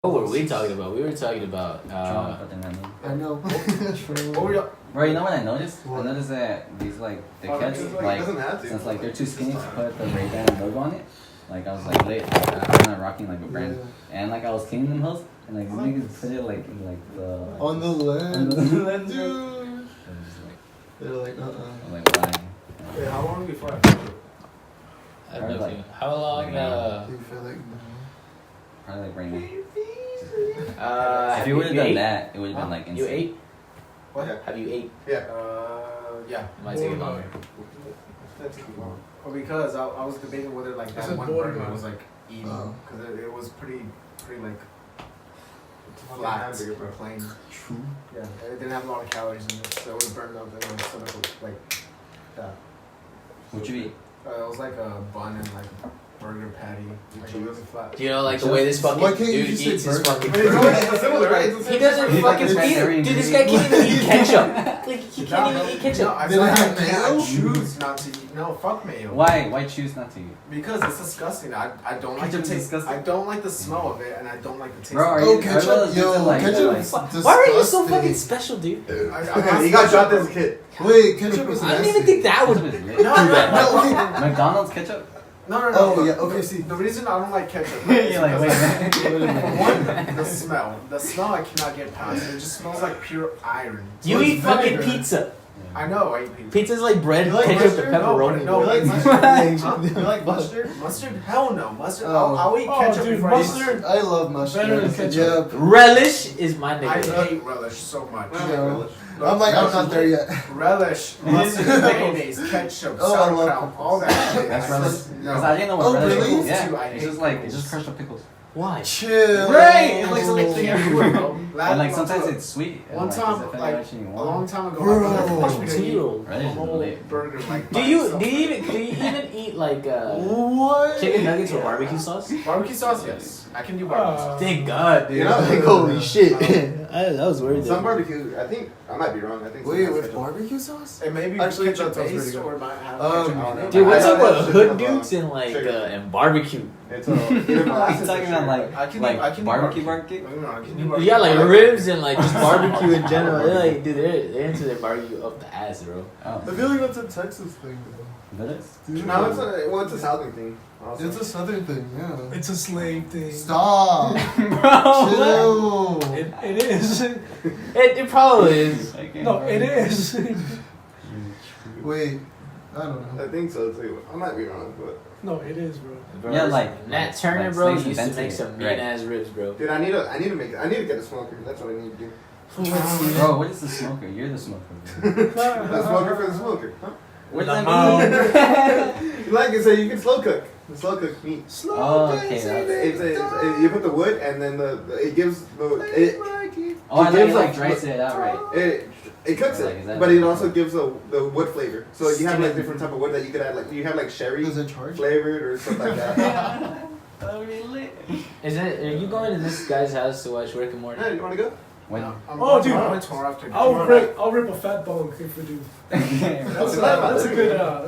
What were we talking about? We were talking about. I know. Bro, you know what I noticed? I noticed that these dickheads, since they're too skinny to put the Ray-Ban logo on it. Like I was lit. I'm not rocking a brand, and I was cleaning them hoes, and these niggas put it in the on the lens, dude. They're like, I'm like, why? Wait, how long before I feel it? I have no clue. How long? do you feel like? Probably right now. If if you would have done that, it would have been insane. You ate? What? Have you ate? Yeah. Yeah. Might take longer. Well, because I was debating whether that one burger was eating because it was pretty flat, plain. True. Yeah, it didn't have a lot of calories in it, so it would have burned up in my stomach that. What'd you eat? It was like a bun and burger patty, really flat. Do you know the way this fucking dude eats his fucking It's similar, right? He doesn't fucking eat it. Dude, this guy can't even eat ketchup. He can't even eat ketchup. No, I choose not to eat. No, fuck mayo. Why choose not to eat? Because it's disgusting. I don't like the taste. Disgusting. I don't like the smell of it, and I don't like the taste. Bro, of it. are ketchup? Ketchup. Why are you so fucking special, dude? He got shot as a kid. Wait, ketchup is I nasty. didn't even think that would be. No. McDonald's ketchup? No. Oh yeah. Okay. See, the reason I don't like ketchup. You're like, wait. One, the smell. The smell I cannot get past. It just smells like pure iron. You eat fucking pizza. I know. I eat pizza. Pizza's like bread, You like ketchup, mustard? and pepperoni. No, you like mustard? You like mustard? Mustard? Hell no. Mustard. Oh. I'll eat ketchup dude, before mustard. I love mustard. Better than ketchup. Yeah. Relish is my I nigga. hate relish so much. Yeah. I'm not there yet. Relish, mustard, mayonnaise, ketchup, Oh, I love sauerkraut, all that shit. That's relish. No. Because I didn't know what Oh, relish really? was. Yeah. I It's hate just pickles. it's just crushed up pickles. Why? Chill. Right. It's like It's something everywhere, bro. And sometimes it's sweet. One and, time, it's a long time ago, Bro. my brother forced me to eat Two-year-old. Relish a is whole lit. burger by Do you itself. even eat What? chicken nuggets with barbecue sauce? Barbecue sauce? Yes, I can do barbecue sauce. Thank God, dude. You know, like, holy shit. That was weird. Some barbecue, I think, I might be wrong. I think. Wait, some with ketchup. barbecue sauce? It may be Actually, ketchup that sounds pretty based good. or it might have Um, ketchup on it. Dude, what's I up know with that hood shit dudes and and barbecue? It's Are either you molasses or talking sugar. about I can do barbecue? No, I can do barbecue. Yeah, like ribs and just barbecue in general. They're they're into their barbecue up the ass, bro. Oh. I feel like that's a Texas thing, though. That is? No, it's a southern thing. Also. It's a southern thing, yeah. It's a slave thing. Stop. Bro, Chill. It is. It probably is. No, it is. Wait, I don't know. I think so too. I might be wrong, but No, it is, bro. Bro, Yeah, listen, like- Nat Turner, like bro, slaves used to invented make it. some mean Right. ass ribs, bro. dude, I need to get a smoker. That's what I need to do. Bro, what is the smoker? You're the smoker. Bro. A smoker for the smoker. Huh? What The does that mean? Like I said, you can slow cook. Slow cook meat. Oh, okay. You put the wood and then it gives the Oh, I It know you gives, dries it out right. it cooks Like, it, is that- but it also gives the wood flavor. So you have different type of wood that you could add. Like you have sherry Does it charge? flavored or stuff like that. That would be lit. Is it? Are you going to this guy's house to watch Rick and Morty? Hey, you want to go? When? Oh, dude. Tomorrow after. I'll rip a fat bone if we do. That's That's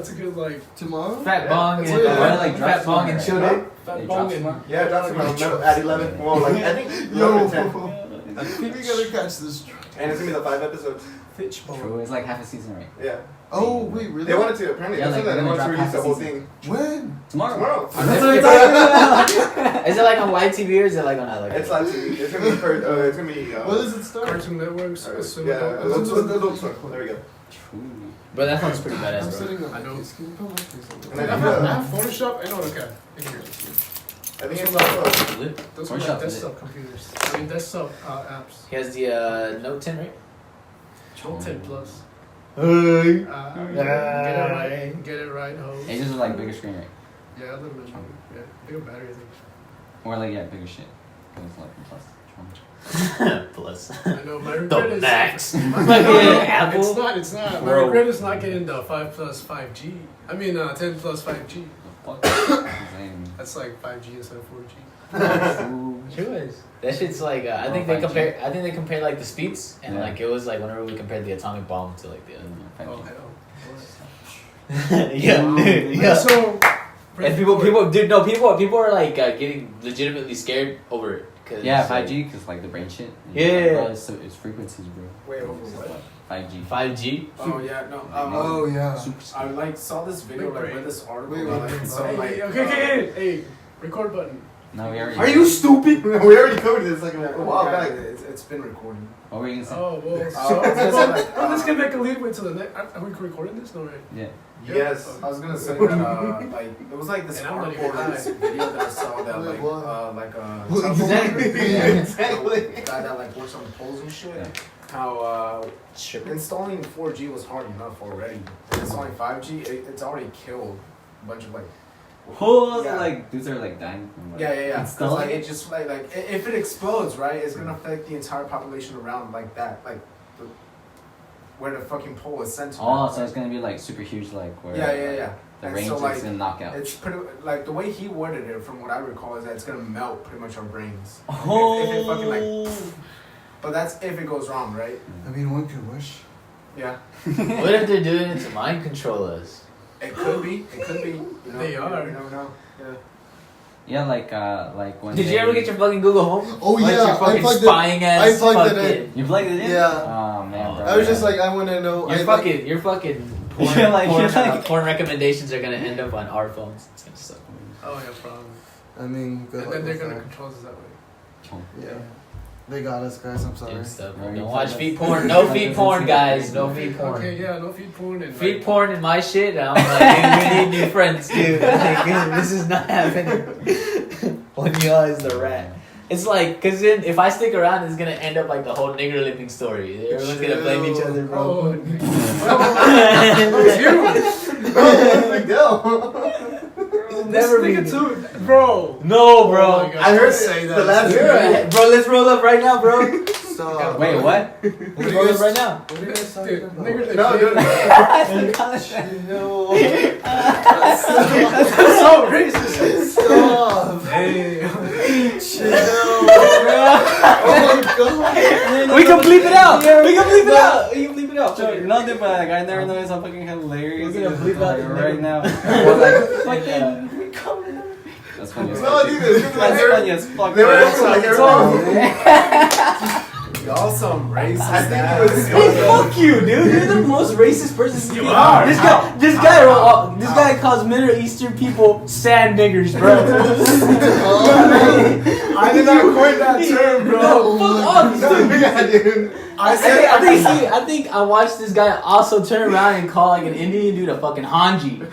a good like Tomorrow? Fat bong and Wait, like, drop fat bong and some, children. fat They bone drop and some. Yeah, that's at 11. Well, I think Yo, 11 or 10. I think we gotta catch this. And it's gonna be the 5 episodes. Fitch bone. True, it's like half a season, right? Yeah. Oh, wait, really? They wanted to apparently. Yeah, They said like, that they they're wanted to gonna release the drop whole half thing When? Tomorrow. tomorrow. That's what you're talking about. Is it like on YTV or is it like on like? It's like it's gonna be it's gonna be. When does it start? Cartoon Networks. Yeah, Adult Swim. There we go. True. But that sounds pretty I'm badass, bro. sitting up. I know. Can you put my face on And I then have Photoshop. I know. Okay. In here. I think it's also. Those are Photoshop like is desktop computers. I mean desktop apps. He has the Note 10, right? Note 10 Plus. Hey. Get it right. Get it right, ho. It just was like bigger screen, right? Yeah, a little bit. Yeah, bigger battery, I think. Or like, yeah, bigger shit. It was like plus. Plus. I know. My regret The is max. My Fucking Apple. It's not. My Bro. regret is not getting the 5 plus 5G. I mean, 10 plus 5G. The fuck? Insane. That's like 5G instead of 4G. True is. That shit's like I think they compare. I think they compare like the speeds and like it was like whenever we compared the atomic bomb to like the. Oh, 5G. hell. Yeah, dude. Yeah. So, And people are like getting legitimately scared over it Cause, Yeah, 5G, because like the brain shit. Yeah. Bro, it's frequencies, bro. Wait, over It's what? like 5G. 5G. Oh yeah, no. Oh yeah. I like saw this video, Wait, like wait. read this article, Wait, like wait, so wait. like. Hey, record button. No, we already. Are you stupid? We already covered this like a while Yeah, back. it's been recording. What were you gonna say? Oh, well. Let's Let's get back a lead way to the next. Are we recording this? No, right? Yeah. Yes. I was gonna say that, like, it was like this And I'm not article even or this video that I saw that, Wait, like, what? Exactly. Exactly. guy that like works on poles and shit. Yeah. How Stripping. installing 4G was hard enough already. And installing 5G, it's already killed a bunch of like. Who's Yeah. like dudes are like dying from like Yeah. 'Cause, installing like it? it just like if it explodes, right, it's gonna affect the entire population around like that, like the, where the fucking pole is sent to. Oh, so it's gonna be like super huge, like where Yeah. the And range so, is like, gonna knock out. It's pretty like the way he worded it, from what I recall, is that it's gonna melt pretty much our brains. Oh. If it fucking like, but that's if it goes wrong, right? I mean, one could wish. Yeah, What if they're doing it to mind control us? it could be. It could be. You know, They are. You never know. Yeah. Yeah, like when. Did you ever get your fucking Google Home? Oh Like yeah, your fucking I plugged spying it. ass I plugged it fucking. You plugged it in? Yeah. Oh man, bro. I was yeah. just like, I want to know. Your fucking porn, You're like- porn, you're like- porn recommendations are gonna end up on our phones. It's gonna suck. Oh, yeah, probably. I mean, good And luck then they're with gonna that. control us that way. Yeah. They got us, guys. I'm sorry. Dude, stuff. Right, Don't you watch said feet that. porn. No feet porn, guys. No feet porn. Okay, yeah, no feed porn and Feet like, porn in my shit. And I'm like, dude, we need new friends, dude. Like, this is not happening. One y'all is the rat. It's like, cause then if I stick around, it's gonna end up like the whole nigger living story. Everyone's gonna blame each other, bro. Oh, Big deal. Never be. bro. No, bro. Oh my God. I heard Say that. the last You're a, bro, let's roll up right now, bro. Stop. Wait, what? Let's roll up right now. What are you guys talking Dude, about? nigger, No, dude. No. That's so racist. Stop. Hey. Chill. Oh my god. We can bleep it out. We can bleep it out. We can bleep it out. Nothing, but like I never noticed how fucking hilarious. We're gonna it is, bleep out like, the right nigger. now. Fucking. That's funny. as No, fuck. dude. That's funny as fuck. They were bro. acting like everyone. Y'all some racist. I think ass. it was. Hey, fuck you, dude. You're the most racist person. You are. This guy calls Middle Eastern people sand niggers, bro. I did not coin that term, bro. No, fuck off, dude. Yeah, dude. I think I watched this guy also turn around and call like an Indian dude a fucking Hanji.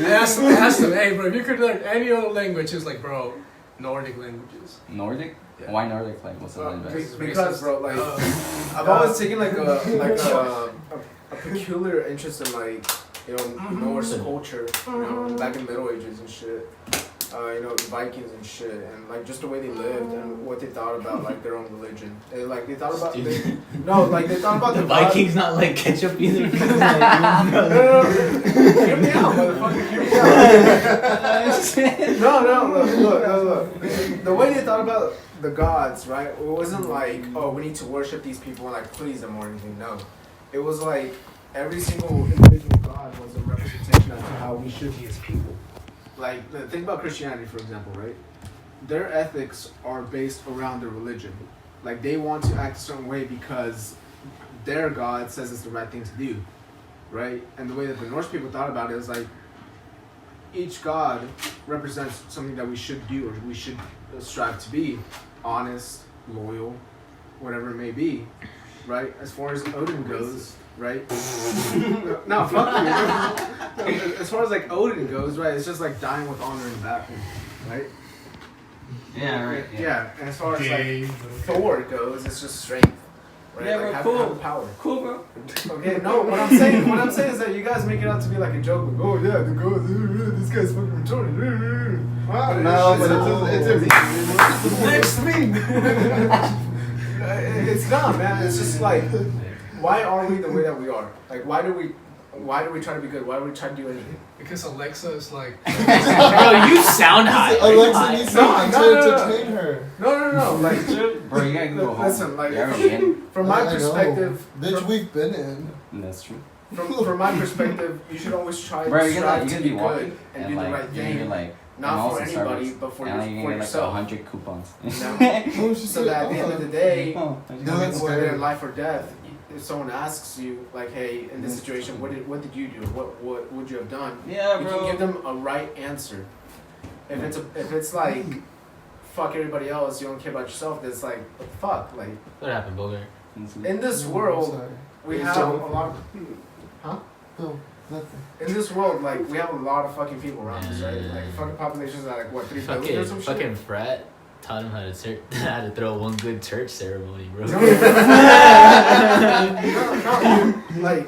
I asked him, hey, bro, if you could learn any other language, he was like, bro, Nordic languages. Nordic? Yeah. Why Nordic? Like, what's the language? Because, bro, like, I've always taken like a peculiar interest in like, you know, Norse culture, you know, back in the Middle Ages and shit. You know, Vikings and shit, and like just the way they lived and what they thought about like their own religion. They thought about they thought about The the God- Vikings not like ketchup either. No. Hear me out, motherfucker. Hear me out. No, look. The way they thought about the gods, right? It wasn't like, oh, we need to worship these people and like please them or anything. No. It was like every single individual god was a representation of how we should be as people. Like, think about Christianity, for example, right? Their ethics are based around their religion. Like, they want to act a certain way because their God says it's the right thing to do, right? And the way that the Norse people thought about it is like, each God represents something that we should do or we should strive to be. Honest, loyal, whatever it may be, right? As far as Odin goes, right? No, fuck you. As far as like Odin goes, right? It's just like dying with honor and battle, right? Yeah, right. Yeah. And as far as like Thor goes, it's just strength, right? Yeah, like bro, having cool. power. Cool, bro. Okay, no. What I'm saying is that you guys make it out to be like a joke. Like, oh yeah, the goes. This guy's fucking retarded. Well, no, but it's a Next meme. It's not, man. It's just like, why are we the way that we are? Like, why do we try to be good? Why do we try to do anything? Because Alexa is like, Bro, you sound high. Alexa needs something No. to entertain her. No. Like, Bro, you gotta go home. listen, like, You're already in. from my I know. perspective, Bitch, we've been in. That's true. from my perspective, you should always try Bro, to you're strive gonna to be be walking good and do the right you're thing, like not for and anybody, Starbucks, but for, and your, you for get like yourself. 100 coupons. So that at the end of the day, Oh, that's whether scary. in life or death, if someone asks you, like, hey, in this situation, what did you do? What would you have done? yeah, You bro. can give them a right answer. If it's like, fuck everybody else, you don't care about yourself, then it's like, what the fuck? Like, What happened, Bogart? in this world, we have a lot of, No, nothing. in this world, like, we have a lot of fucking people around us, right? Like, fucking population's at, like, what, 3 billion or some shit? Fucking frat taught him how to how to throw one good church ceremony, bro. No, like,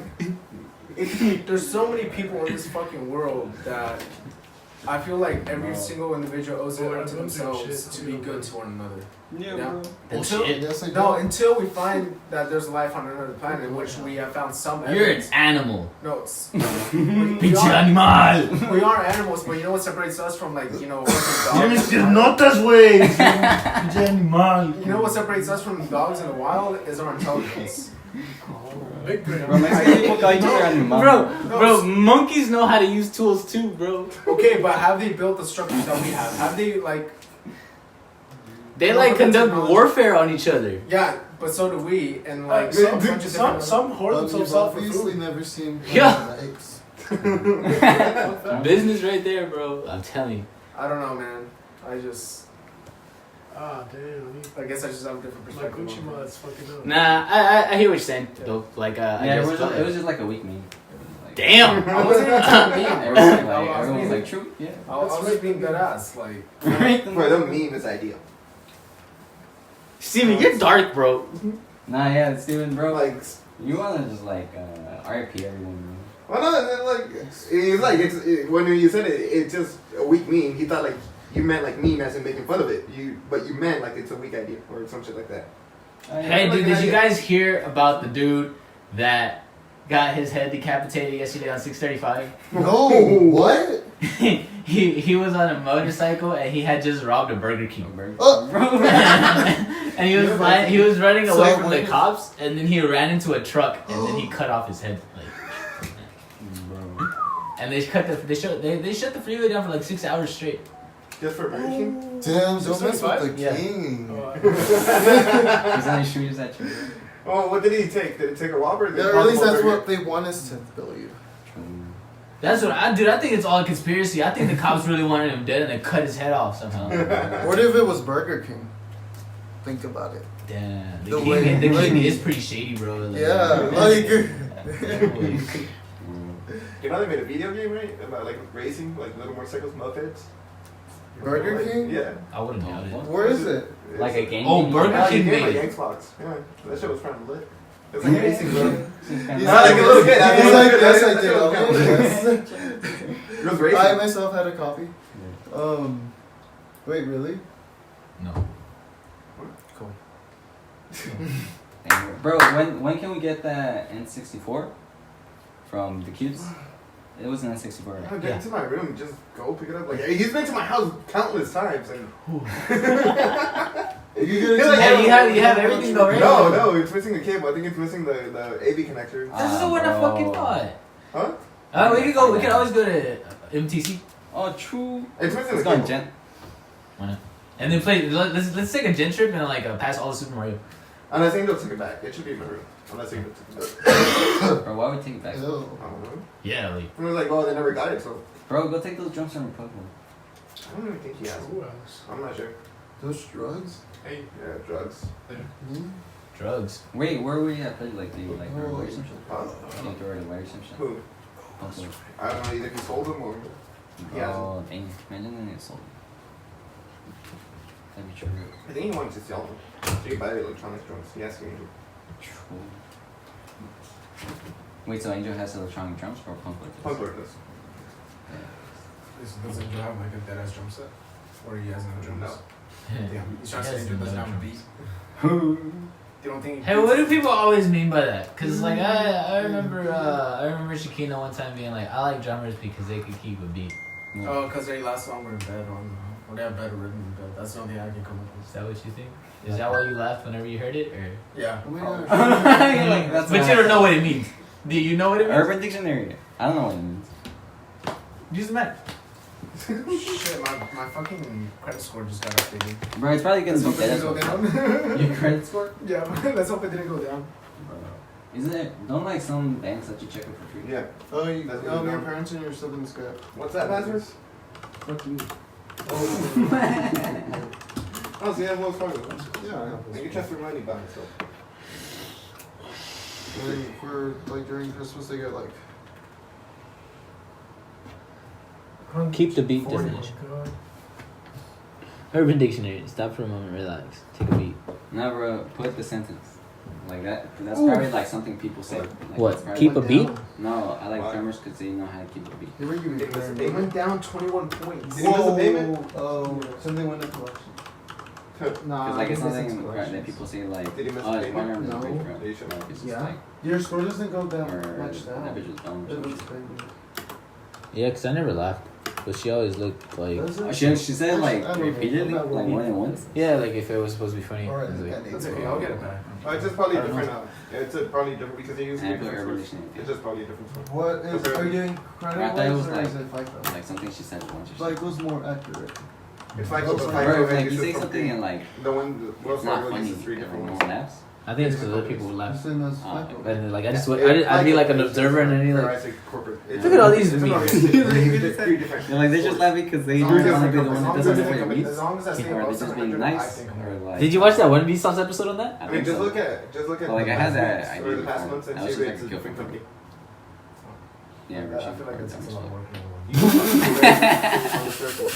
there's so many people in this fucking world that I feel like every single individual owes it up to themselves to be good to one another. Yeah, Yeah. bro. Bullshit. Yes, I do. No, until we find that there's life on another planet, which we have found some You're an evidence. animal. No, it's, Pinche animal. we are animals, but you know what separates us from, like, you know, fucking dogs? notas, güey. Pinche animal. You know what separates us from dogs in the wild is our intelligence. Big brain. Bro, Mexican people call each other animal. Bro, monkeys know how to use tools too, bro. Okay, but have they built the structures that we have? Have they, like, They No, like but that's conduct technology. warfare on each other. yeah, but so do we, and like Like, a bunch of some different- hoard But themselves you've out for obviously food. never seen Yeah. apes. Business right there, bro. I'm telling you. I don't know, man. I just, Ah, damn. I guess I just have a different My perspective. Gucci on it. mod's fucking up. Nah, I hear what you're saying though. Like I Yeah, guess it was just like a week meme. Like, damn. I wasn't even trying to be. everyone was like, true, yeah. I was just being dead ass, like. Bro, the meme is ideal. Steven, you're dark, bro. Nah, yeah, Steven, bro. Like, You wanna just like RIP everyone, well, no, like, it's like, when you said it, it's just a weak meme. He thought, like, you meant, like, meme as in making fun of it. But you meant, like, it's a weak idea or some shit like that. Hey, dude, did you guys hear about the dude that got his head decapitated yesterday on 635? No, what? he was on a motorcycle and he had just robbed a Burger King. Oh. And he was flying, he was running away So from the cops, and then he ran into a truck, and then he cut off his head. Like, Bro. and they shut the freeway down for like 6 hours straight. Just for Burger King? Damn, don't mess with the Yeah. king. He's only shooters at you. Oh, what did he take? Did he take a Whopper? Yeah, or at least that's what they want us to believe. That's what I think it's all a conspiracy. I think the cops really wanted him dead, and they cut his head off somehow. What if it was Burger King? Think about it. Damn, the The king, way- the king like- is pretty shady, bro. Like, Yeah, like. You know they made a video game, right? About, like, racing, like, little motorcycles, mopeds? Burger Like, King? Yeah. I wouldn't doubt it. Where is it? Like a game. Oh, Burger Yeah, King you made like it. Xbox. Yeah, that shit was kind of lit. It was like racing, bro. He's Not like a little kid. I He's mean, like, it was yes, good. I did. That shit was Okay, yes. It was I racing. myself had a copy. Wait, really? No. Cool. Bro, when can we get that N64 from the cubes? It was an N64, right? I'll get into my room, just go pick it up. Like, he's been to my house countless times, and Yeah, you have everything though, right? no, it's missing the cable. I think it's missing the AV connector. This is what I bro. fucking thought. Huh? We can always go to MTC Oh, true. It's missing Let's the go on cable. Gent. and then play. Let's take a gen trip and like pass all the Super Mario. Unless Angel took it back, it should be in my room. Unless Angel took it back. Bro, why would we take it back? Ew. I don't know. Yeah, like And it was like, well, they never got it, so Bro, go take those drums from Pokemon. I don't even think he has it. Who else? I'm not sure. Those drugs? Hey, Yeah, drugs. Hmm? drugs. Wait, where were you at? Like, they were like, Oh. away or some shit? Huh? Like, they were away or some shit? Who? Pokemon. I don't know. Either he sold them or he has them. Oh, dang. Imagine they sold. That'd be true. I think he wanted to sell them. So you buy electronic drums. He asked me. True. Wait, so Angel has electronic drums or punk like this? Punk Lord does. Does Angel have like a dead ass drum set? Or he has no drums? No. Damn, he's trying to say Angel doesn't have a beat. You don't think? Hey, what do people always mean by that? Cause like I remember Shakina one time being like, I like drummers because they could keep a beat. Oh, because they last longer in bed, or they have better rhythm in bed. That's the only thing I can come up Is that what you think? Is that why you laughed whenever you heard it, or? with. Yeah. Oh my You're gosh. like, that's But you don't know what it means. Do you know what it means? Urban Dictionary. I don't know what it means. Use the map. Shit, my fucking credit score just got updated. Bro, it's probably gonna Let's be hope it dead. didn't go down. Your credit score? Yeah, let's hope it didn't go down. Isn't it? Don't like some banks let you check it for free? Yeah. Oh, you, That's oh, what your you parents and your siblings got. What's that, Lazarus? Fuck you. Oh, so you have Wells Fargo. Yeah. You can transfer money by itself. And then for like during Christmas, they get like. Keep the beat 40, definition. God. Urban Dictionary. Stop for a moment, relax. Take a beat. No, bro, put the sentence. Like that. That's probably like something people say. Like, that's What? probably Keep a like, beat? No, I like Why? drummers because they know how to keep a beat. They were giving Did he miss a They payment? went down 21 points. Did he miss a payment? Oh, something went into collection. Nah, Because like it's he missed something collections. that people say like, Did he miss oh, a it's payment? one No. bro. They should. Like, it's just Yeah. like, Your score doesn't go down or much that down. bitch was dumb. It Or was something. crazy. Yeah, because I never laughed. But she always looked like. Does it? Oh, she said like I don't know. repeatedly, I'm not like worried. more than once. Yeah, like if it was supposed to be funny. Alright, I was like, That's okay, I'll get it back. It's just probably I don't different now. Yeah, it's probably different because they use And I put different Urban source. Dictionary. It's just probably a different source. What is? Are you doing credit I thought it was wise or like- is it FICO? Like something she said once or Like something. who's more accurate? It's like Bro, the it's FICO Bro, if and like you uses say from something the- and like the one Wells it's not Fargo funny, uses three like different no ones. one laughs. I think it's because other people The laugh. same as Oh, FICO. And like I just, Yeah, I'd be FICO like an is observer and then or you're I like, say corporate. Look at all these It's memes. three different. They're like they're just laughing because they As don't long as want to be the as one that long as doesn't I know stay- what it means. as long as I stay Or they're above just 700, being I nice. think I'm Or good. like. did you watch that One Vsauce episode on that? I I mean, think just so. look at But, like, I had that or idea the past before. months and I was see just if it's like, a different go for company. Yeah, I bro. she feel like it's fucked a lot up more shit. Full circle.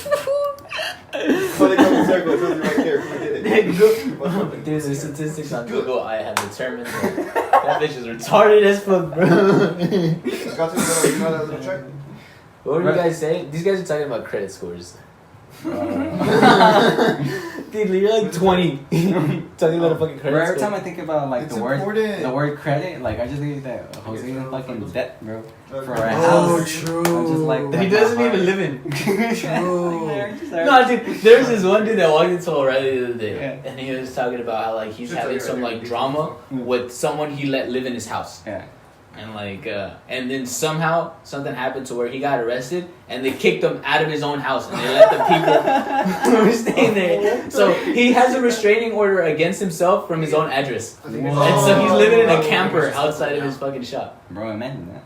Fully come circle. It says it right there. We did it. There's the statistics on Google. I have determined that bitch is retarded as fuck, bro. Got to know, you know that little check? What were you guys saying? These guys are talking about credit scores. Dude, you're like 20. Talking about a fucking Bro, credit every score. time I think about like It's the word important. credit, like I just think that Jose in fucking debt, bro, for a Oh, house. true. I'm just like He doesn't even live in. True. No, dude, there was this one dude that walked into O'Reilly the other day, Yeah. and he was talking about how like he's Should having tell you some right like there. drama Mm. with someone he let live in his house, Yeah. and like, and then somehow something happened to where he got arrested, and they kicked him out of his own house, and they let the people who were staying there. So he has a restraining order against himself from his own address, I think Whoa. it's- and so he's living in a Oh, camper it's- outside of his fucking shop. Bro, imagine that.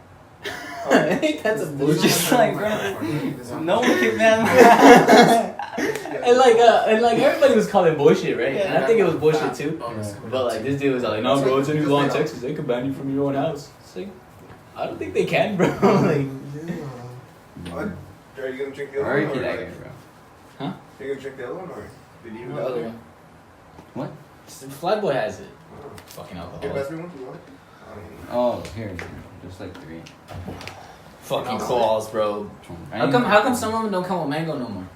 I think that's a It's bullshit. just like, bro, no one can man. And like everybody was calling bullshit, right? And I think it was bullshit too. But like this dude was like, no, bro, it's a new law in Texas. They can ban you from your own house. It's like, I don't think they can, bro. like, What? Are you gonna drink the Or other you one? could Or like like, it, bro. Huh? you gonna drink the other one or did you? what other one? What? Flatboy has it. Oh. Fucking Okay, alcohol. best one. You want it? Oh, here, there's like 3. Fucking claws, bro. I How didn't- come some of them don't come with mango no more?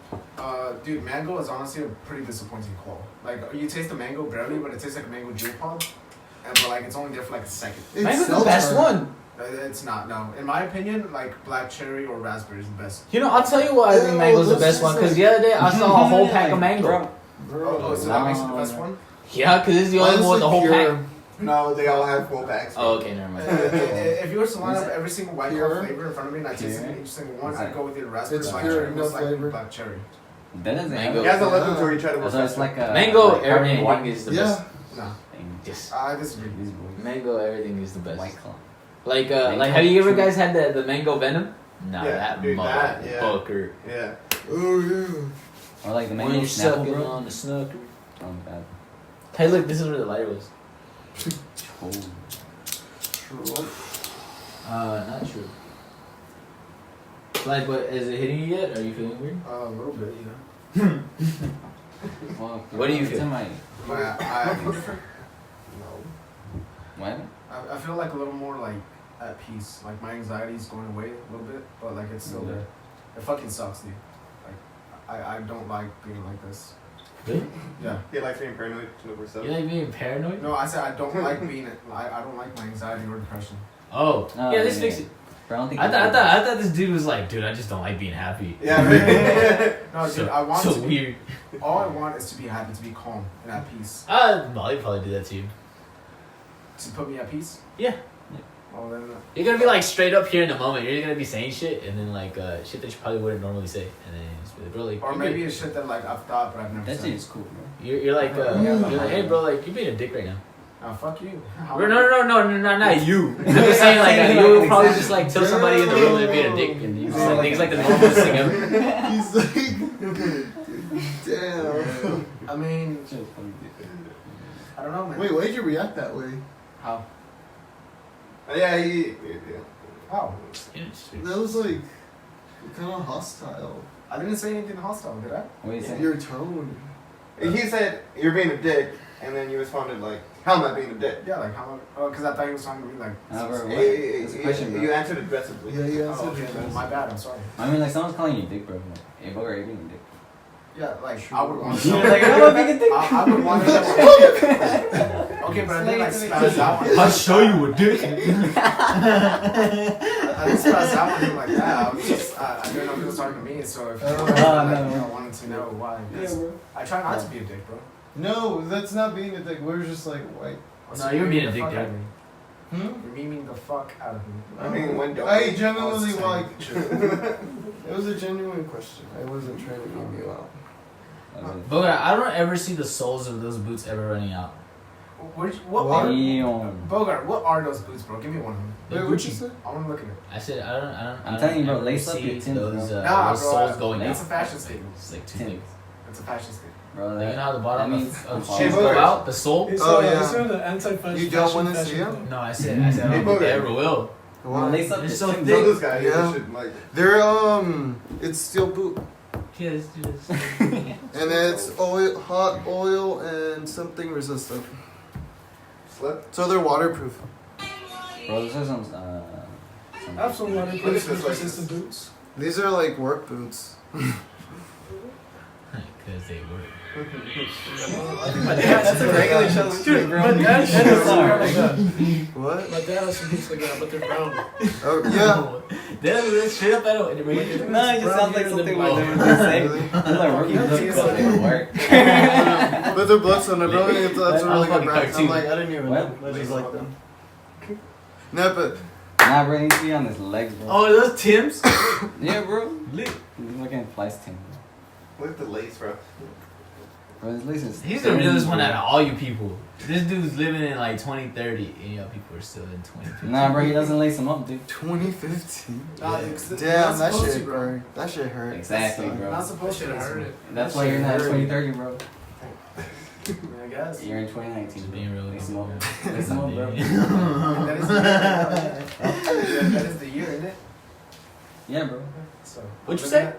Dude, mango is honestly a pretty disappointing call. Like, you taste the mango barely, but it tastes like a mango jewel pod. But like, it's only there for like a second. Mango's the best one. It's not, no. In my opinion, like black cherry or raspberry is the best. You know, I'll tell you why I think Yeah, mango's the those best one. taste Because the other day I saw a whole pack of mango. Bro, Oh, so that makes it the best one? Yeah, because it's the only one with the whole pack. No, they all have full packs. Oh, okay, never mind. If you were to line Is up it every single white pure? claw flavor in front of me and I tasted Pure? each single one, Is I'd it- go with either raspberry, It's black pure, cherry, no most likely flavor. black cherry. that doesn't Mango. He has a Yeah. lemon tour. He tried to So it's like a Mango, like everything white is the best. Yeah. No, thing. Yes. I disagree. These boys. Mango, everything is the best. White claw. Like, Mango like, have you ever tree. guys had the mango venom? Nah, Yeah, that dude, that, yeah. motherfucker. Yeah. Oh yeah. Or like the When mango you're snapple, sucking bro. on the snooker. Oh god. Hey, look, this is where the lighter was. Oh. True. Not true. Like, but is it hitting you yet? Are you feeling weird? A little bit, yeah. Well, What do you it's feel? in my- I feel different. What? I feel like a little more like at peace. Like my anxiety's going away a little bit, but like it's still Yeah. there. It fucking sucks, dude. Like I don't like being like this. Really? Yeah. He likes being paranoid. Number 7. You like being paranoid? No, I said I don't like being it. I don't like my anxiety or depression. Oh, Oh, yeah, let's yeah. fix it. Bro, I don't think I thought this dude was like, dude, I just don't like being happy. Yeah. Man. No, dude, So, I want so to. weird. All I want is to be happy, to be calm and at peace. Molly probably did that to you. To put me at peace. Yeah. Oh, then. You're gonna be like straight up here in the moment. You're gonna be saying shit and then like shit that you probably wouldn't normally say, and then just be like, bro, like. Or maybe it's shit that like I've thought but I've never That said. shit is cool, bro. You're like you're like, hey bro, like you're being a dick right now. Oh, fuck you. No, not you. I'm just saying like you would probably just like tell somebody in the room they're being a dick, and you just like think it's like the normalest thing ever. He's like, damn. I mean, I don't know, man. Wait, why did you react that way? How? Yeah, How? that was like kind of hostile. I didn't say anything hostile, did I? What do you say? Your tone. He said you're being a dick, and then you responded like, "How am I being a dick?" Yeah, like how? Oh, because I thought he was talking to me like. Bro, what? Hey, That's a question, bro. you answered aggressively. Yeah, yeah. Oh, okay, then my bad. I'm sorry. I mean, like, someone's calling you a dick, bro. Like, hey, bro, are you being a dick? Yeah, like I would want to You're know. like, I'm not being a dick. I would want to know. Okay, but I didn't like spaz out one. I'll show you a dick. I didn't spaz out one like that. I was just, I didn't know if he was talking to me, so if I wanted to know why. I try not to be a dick, bro. No, that's not being a dick. We're just like white. No, you're being a dick, Fuck out dude. of me. You're memeing the fuck out of me. I mean, when I genuinely Oh, like. it's It was a genuine question. I wasn't trying to meme you out. But I don't ever see the soles of those boots ever running out. What are Damn. Bogart? What are those boots, bro? Give me one of them. They're Wait, what'd you Gucci. say? I want to look at it. I said I don't. I'm telling you, bro, ever lace up see your Timbs, those, bro. Nah, those bro. soles going It's a out. fashion statement. It's like too Timbs. big. It's a fashion statement. Bro, Like, you know how the that bottom means of I'm shoes falling. go out, the sole. It's, Oh, yeah. it's sort of the anti-fashion. You don't wanna fashion see 'em? thing. No, I said I don't think they ever will. Bro, lace up They're your so Timbs, thick. bro. this guy, Yeah. you should like. They're it's steel boot, Yes. and it's oil, hot oil, and something resistant. Slip. So they're waterproof. Bro, this is some I have some Look at this, like resistant boots. These are like work boots. Because they work. That's a regular challenge. Dude, my dad has some boots like that. What? My dad has some boots like that, but they're brown. Oh yeah. That's straight up at it. No, it just sounds like something we'd never say. It's like working boots, but they work. But they're Bloodstone. I really think that's a really good fucking brand. I'm cartoon. like, I didn't even What? know. I just like them. No, but Nah, bro, he needs to be on his legs, bro. Oh, those Timbs? Yeah, bro. Lit. He's looking at Flies Tim. Look at the lace, bro. Bro, his lace is. He's the realest one out of all you people. This dude's living in like 2030, and y'all people are still in 2050. Nah, bro, he doesn't lace them up, dude. 2015. Nah, Yeah. it's- Damn, you're not that supposed shit to, bro. hurt. That shit hurt. Exactly, Not bro. supposed to Should've hurt heard it. it. That's why you're not 2030, bro. I guess. You're in 2019. Just being real. Lace them up. Lace them up, bro. That is the year, isn't it? Yeah, bro. So. What'd you say?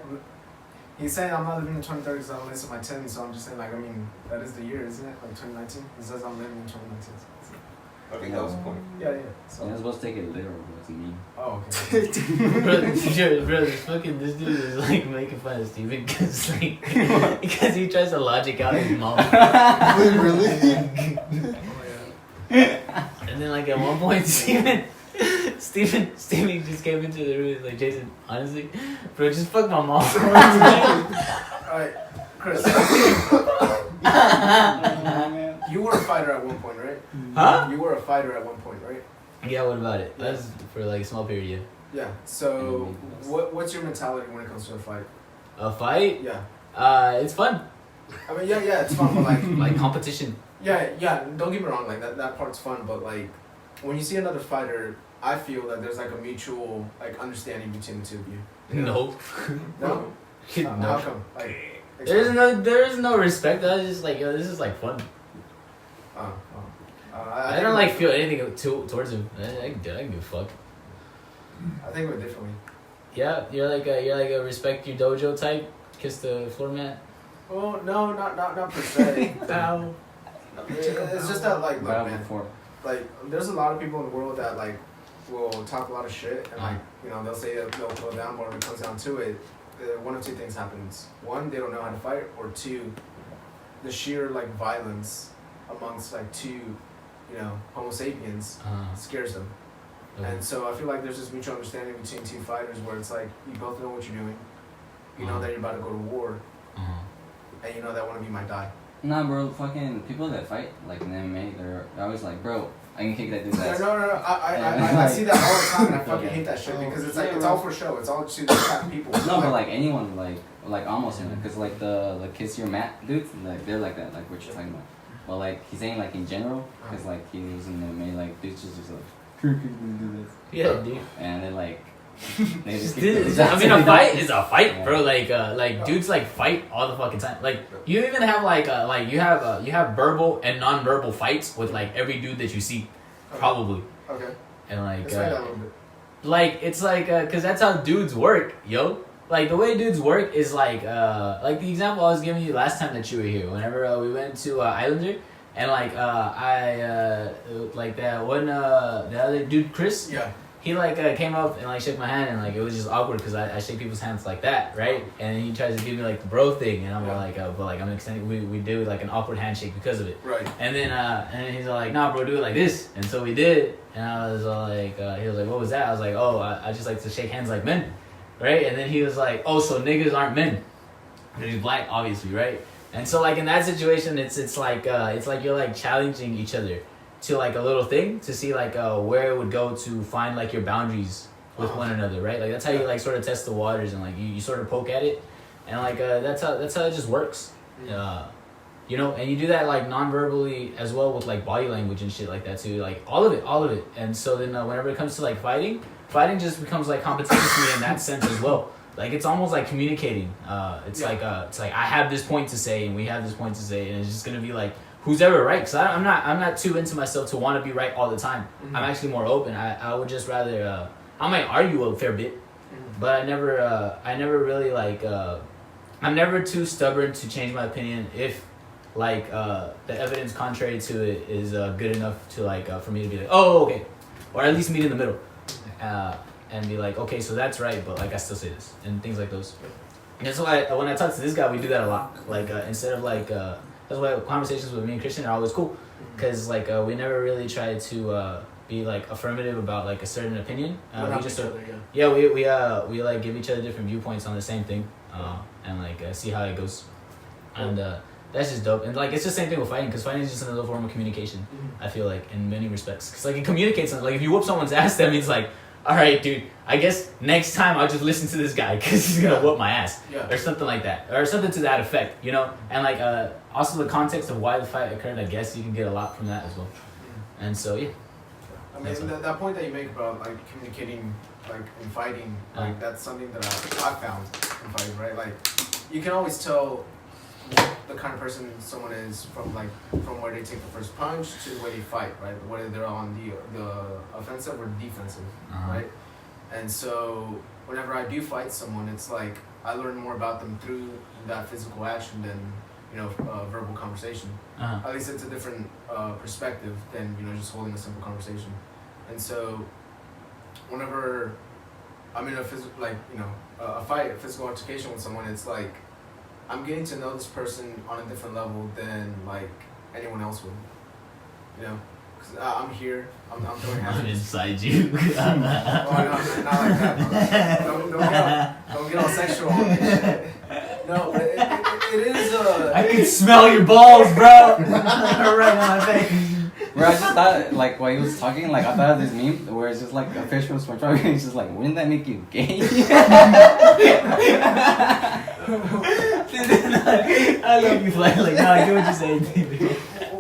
He's saying I'm not living in 2030 because I don't listen to my 10, so I'm just saying, like, I mean, that is the year, isn't it? Like 2019? He says I'm living in 2019. I think that was the point. Yeah. You're So. not supposed to take it literal, bro. It's mean. Oh, okay. Bro, fucking this dude is like making fun of Steven because like because he tries to logic out his mom. Wait, really? And then like at one point Steven just came into the room and was like, Jason, honestly, bro, just fuck my mom. Alright, Chris. You were a fighter at one point, right? Huh? You were a fighter at one point, right? Yeah, what about it? That was for like a small period. Yeah. So, what's your mentality when it comes to a fight? A fight? Yeah. It's fun. I mean, yeah, it's fun, but like, Like competition. yeah. Don't get me wrong, like that part's fun, but like, when you see another fighter, I feel that there's like a mutual like understanding between the two of you. No. No. How No. come? Like, There is no respect. I was just like, yo, this is like fun. I don't like feel anything towards him. I can give a fuck. I think we're differently. Yeah, you're like a respect your dojo type. Kiss the floor mat. Oh no, not per se. Bow. It's just that like, look, Battle man, before. like there's a lot of people in the world that like will talk a lot of shit and like they'll say they'll go down, but when it comes down to it, one of two things happens. One, they don't know how to fight, or two, the sheer like violence amongst like two, Homo sapiens scares them. And so I feel like there's this mutual understanding between two fighters where it's like you both know what you're doing, you know that you're about to go to war, and you know that one of you might die. Nah, bro, fucking people that fight, like in MMA, they're always like, bro, I can kick that dude's Yeah, ass. no. I see that all the time, and I fucking hate that shit because it's like it's all for show. It's all to attract people. No, but like anyone, like almost anyone, because like the kids your Matt dudes, like they're like that, like what you're talking about. But like he's saying like in general, because like he was in the main like dudes just like Yeah, dude. and then like they just I mean, a fight is a fight, bro. Like dudes like fight all the fucking time. Like you even have you have verbal and non-verbal fights with like every dude that you see, probably. Okay. And like Explain that a little bit. like it's like cause that's how dudes work, yo. Like the way dudes work is like the example I was giving you last time that you were here. Whenever we went to Islander, and like I like that one the other dude Chris. Yeah. He like came up and like shook my hand and like it was just awkward because I shake people's hands like that, right? And then he tries to give me like the bro thing and I'm like but like I'm extending we do like an awkward handshake because of it. Right. And then he's like, nah bro, do it like this. And so we did and I was like he was like, what was that? I was like, oh I just like to shake hands like men, right? And then he was like, oh so niggas aren't men. Because he's black obviously, right? And so like in that situation it's like you're like challenging each other to like a little thing to see like where it would go to find like your boundaries with one another, right? Like that's how you like sort of test the waters and like you sort of poke at it, and like that's how it just works, you know. And you do that like non-verbally as well with like body language and shit like that too, like all of it. And so then whenever it comes to like fighting just becomes like competition to me in that sense as well. Like it's almost like communicating. It's like I have this point to say and we have this point to say, and it's just gonna be like. Who's ever right? Because I'm not too into myself to want to be right all the time. Mm-hmm. I'm actually more open. I would just rather I might argue a fair bit, but I never really like I'm never too stubborn to change my opinion if like the evidence contrary to it is good enough to like for me to be like, oh okay, or at least meet in the middle, and be like, okay, so that's right, but like I still say this and things like those. And so when I talk to this guy, we do that a lot. Like instead of like. That's why conversations with me and Christian are always cool, because like we never really try to be like affirmative about like a certain opinion. We just we like give each other different viewpoints on the same thing, and like see how it goes, and that's just dope. And like it's the same thing with fighting, because fighting is just another form of communication. I feel like in many respects, because like it communicates. Like if you whoop someone's ass, that means like. All right, dude. I guess next time I'll just listen to this guy because he's gonna whoop my ass, or something like that, or something to that effect, you know. And like also the context of why the fight occurred. I guess you can get a lot from that as well. And so yeah. I mean that point that you make about like communicating, like in fighting, like that's something that I found in fighting, right? Like you can always tell the kind of person someone is from where they take the first punch to the way they fight, right? Whether they're on the offensive or defensive, right? And so whenever I do fight someone, it's like I learn more about them through that physical action than verbal conversation. At least it's a different perspective than just holding a simple conversation. And so whenever I'm in a a fight, a physical altercation with someone, it's like I'm getting to know this person on a different level than like anyone else would, because I'm here, I'm throwing hands. I'm inside you. Oh no, not like that. Don't get all sexual on me. No, but it is. I can smell your balls, bro. Right on my face. Where I just thought, like, while he was talking, like, I thought of this meme where it's just like a fish from SpongeBob and he's just like, wouldn't that make you gay? I love you, Fly. Like, no, I get what you're saying.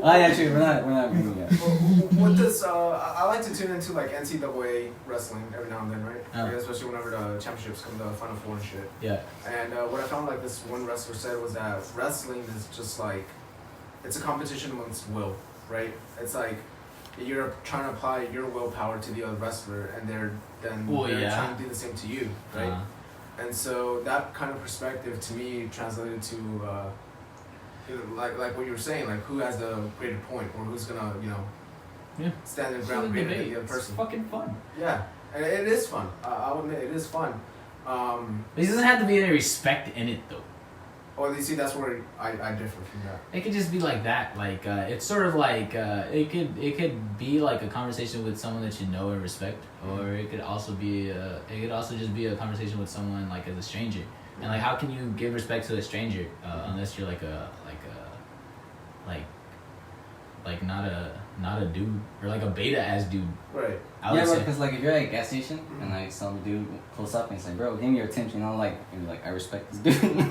Actually, we're not moving yet. What does I like to tune into like NCAA wrestling every now and then, right? Especially whenever the championships come, the Final Four and shit. Yeah. And what I found like this one wrestler said was that wrestling is just like it's a competition amongst will, right? It's like you're trying to apply your willpower to the other wrestler, and they're trying to do the same to you, right? And so that kind of perspective to me translated to like what you were saying, like who has the greater point, or who's gonna stand their ground greater than the other person. It's fucking fun. Yeah, and it is fun. I would admit it is fun. But it doesn't have to be any respect in it though. Well, you see, that's where I differ from that. It could just be like that. Like it's sort of like it could be like a conversation with someone that you know and respect, or it could also just be a conversation with someone like as a stranger. And like, how can you give respect to a stranger unless you're like like not a dude or like a beta ass dude. Right. I would Yeah, say. because like if you're at a gas station and like some dude close up and he's like, bro, give me your attention, you know, like, and you're like, I respect this dude. No,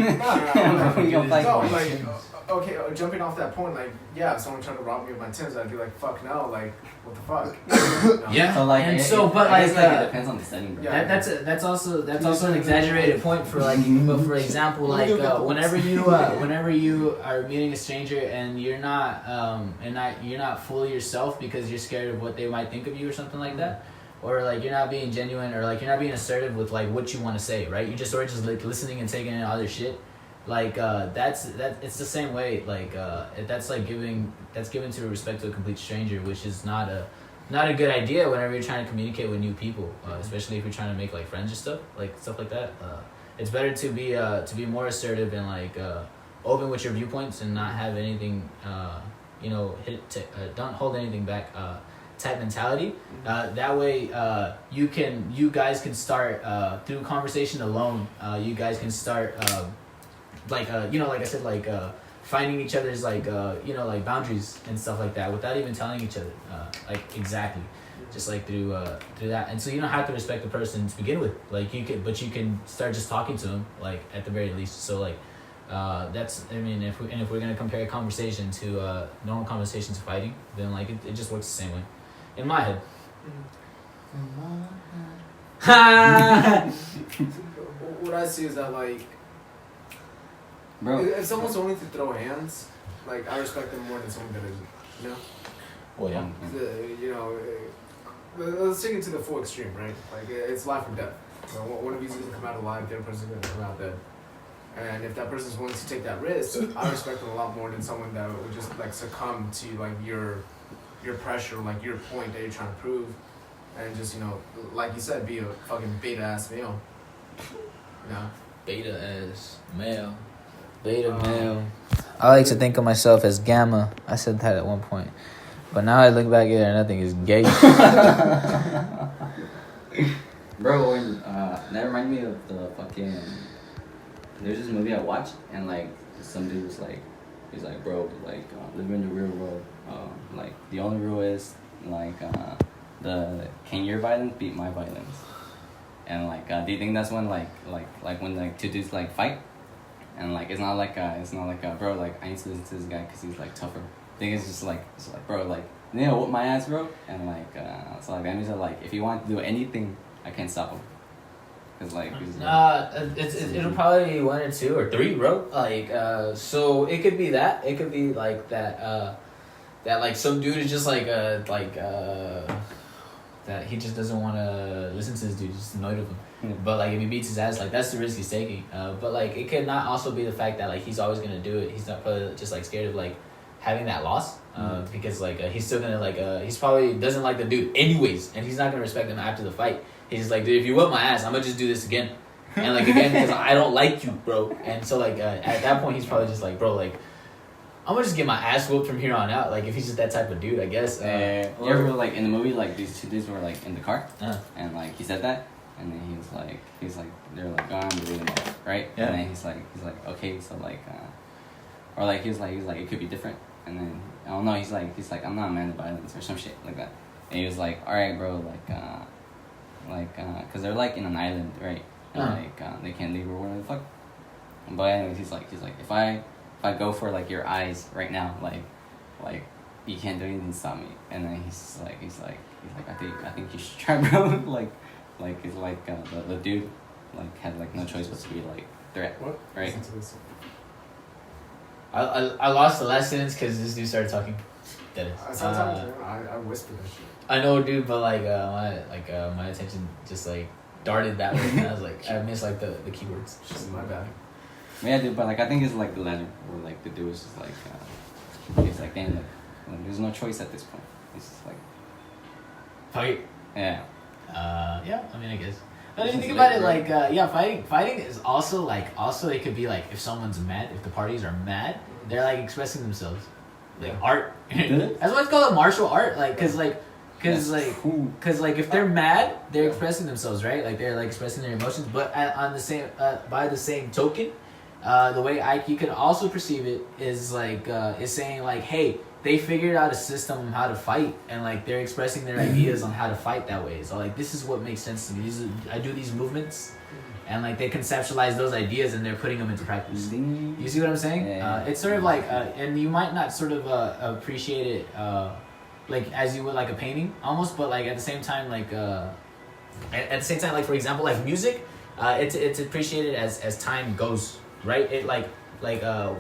You gonna fight no, for it. like, okay, jumping off that point, like, yeah, if someone tried to rob me of my Timbs, I'd be like, fuck no, like, what the fuck? No. Yeah. So like, and so, but I guess, like, it depends on the setting, bro. Yeah. that's also an exaggerated point for like, but for example, like whenever you are meeting a stranger and you're not fully yourself because you're scared of what they might think of you or something like that, or like you're not being genuine or like you're not being assertive with like what you want to say, right? You just sort of just like listening and taking in other shit. Like it's the same way. Like that's given to respect to a complete stranger, which is not a good idea whenever you're trying to communicate with new people, especially if you're trying to make like friends and stuff like that. It's better to be more assertive and like open with your viewpoints and not have anything don't hold anything back type mentality. That way you guys can start through conversation alone. You guys can start like I said, like finding each other's like like boundaries and stuff like that without even telling each other like exactly, just like through that. And so you don't have to respect the person to begin with, like you can start just talking to them, like at the very least. So like that's, I mean, if we're gonna compare a conversation to normal conversations to fighting, then like it just works the same way in my head. What I see is that, like, Bro. if someone's willing to throw hands, like, I respect them more than someone that isn't, you know? Well, yeah. Let's take it to the full extreme, right? Like, it's life or death. So one of these is going to come out alive, the other person's going to come out dead. And if that person's willing to take that risk, I respect them a lot more than someone that would just, like, succumb to, like, your pressure, like, your point that you're trying to prove. And just, like you said, be a fucking beta-ass male. Beta as male. Beta male. I like to think of myself as gamma. I said that at one point. But now I look back at it and I think it's gay. Bro, when, that reminded me of the fucking... There's this movie I watched, and like some dude was like, he's like, bro, like living in the real world, like the only rule is like can your violence beat my violence? And like, do you think that's when like when like two dudes like fight, and like it's not like bro, like I need to listen to this guy because he's like tougher. I think it's like bro, like whoop my ass, bro, and like so like that means that like if you want to do anything, I can't stop him. Cause like it'll probably be 1 or 2 or 3, bro. Like so it could be that. It could be like that like some dude is just like that he just doesn't want to listen to this dude, just annoyed with him. But like if he beats his ass, like that's the risk he's taking. But like it could not also be the fact that like he's always gonna do it. He's not probably just like scared of like having that loss. Because like he's still gonna like he's probably doesn't like the dude anyways, and he's not gonna respect him after the fight. He's just like, dude, if you whip my ass, I'm gonna just do this again, and like again because I don't like you, bro. And so like at that point he's probably just like, bro, like I'm gonna just get my ass whooped from here on out. Like if he's just that type of dude, I guess. You ever like in the movie like these two dudes were like in the car, and like he said that, and then he's like they're like, oh, I'm reading it, right? Yeah. And then he's like okay, so like or like he's like it could be different, and then I don't know, he's like I'm not a man of violence or some shit like that, and he was like, all right, bro, cause they're like in an island, right? And like they can't leave or whatever the fuck. But anyways, he's like if I go for like your eyes right now, like you can't do anything to stop me. And then he's like I think you should try, bro. like it's like the dude like had like no choice but to be like threat, What? right? I lost the last sentence because this dude started talking. That is. I whispered that shit. I know, dude, but like my attention just like darted that way, and I was like, I missed like the keywords. Just my bad. Yeah, dude, but like I think it's like the latter, where like the dude was just like he's like, damn, like there's no choice at this point. It's just like Fight. yeah. Yeah, I mean, I guess. But if you think about it, like, fighting is also it could be like if someone's mad, if the parties are mad, they're like expressing themselves, like art. That's why it's called a martial art, like, cause if they're mad, they're expressing themselves, right? Like they're like expressing their emotions, but by the same token, the way you could also perceive it is like is saying like, hey, they figured out a system on how to fight, and like they're expressing their ideas on how to fight that way. So like this is what makes sense to me. I do these movements, and like they conceptualize those ideas and they're putting them into practice. You see what I'm saying? Yeah. It's sort of like, and you might not sort of appreciate it like as you would like a painting almost, but like at the same time like at the same time like for example like music, it's appreciated as time goes, right? It like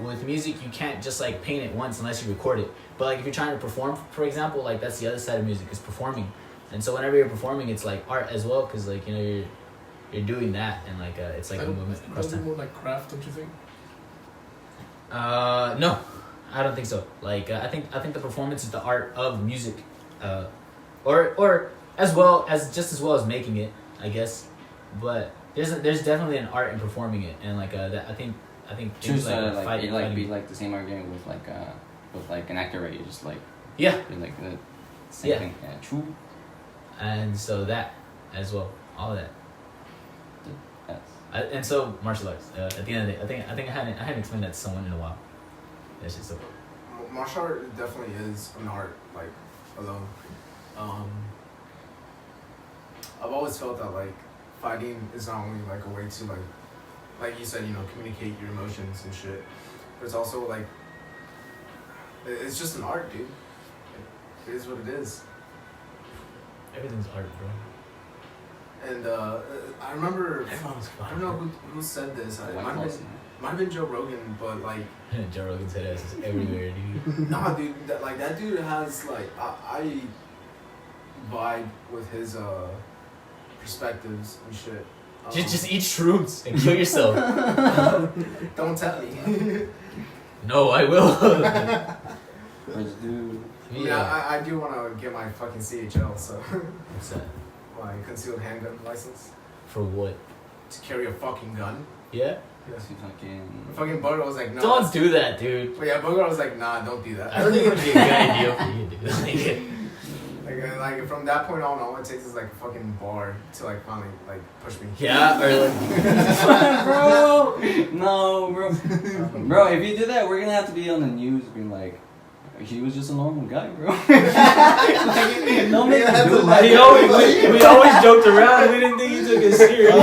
with music you can't just like paint it once unless you record it. But like if you're trying to perform, for example, like that's the other side of music is performing, and so whenever you're performing, it's like art as well, because like you're doing that, and like it's like a movement across time. More like craft, don't you think? No, I don't think so. Like I think the performance is the art of music, or as well as making it, I guess. But there's definitely an art in performing it, and like that I think True, things so like like it like fighting. be like the same argument with like an actor, right? You just like Yeah, you're like the same Yeah. thing. Yeah, true. and so that as well, all of that. Yes. And so martial arts. At the end of the day, I think I hadn't explained that to someone in a while. That's just so. Martial art definitely is an art, like, alone. I've always felt that, like, fighting is not only, like, a way to, like you said, you know, communicate your emotions and shit, but it's also, like, it's just an art, dude. It is what it is. Everything's art, bro. And, I remember, Everyone's I don't know who said this. It might have been Joe Rogan, but, like, Joe Rogan said ass is everywhere, dude. nah, dude, that dude has, like, I vibe with his, perspectives and shit. Just eat shrooms and kill yourself. Don't tell me. No, I will. Let's do. I mean, I do want to get my fucking CHL, so What's that? my concealed handgun license For what? to carry a fucking gun. Yeah? Let's do fucking. Fucking Booger was like, no. Don't do that, dude. But yeah, Booger was like, nah, don't do that. I don't think it'd be a good idea for you, dude. Like from that point on, all it takes is like a fucking bar to like finally like push me. Yeah, or like. Bro! No, bro, if you do that, we're gonna have to be on the news being like, he was just a normal guy, bro. Like, don't make him do that. We always joked around. We didn't think he took it serious.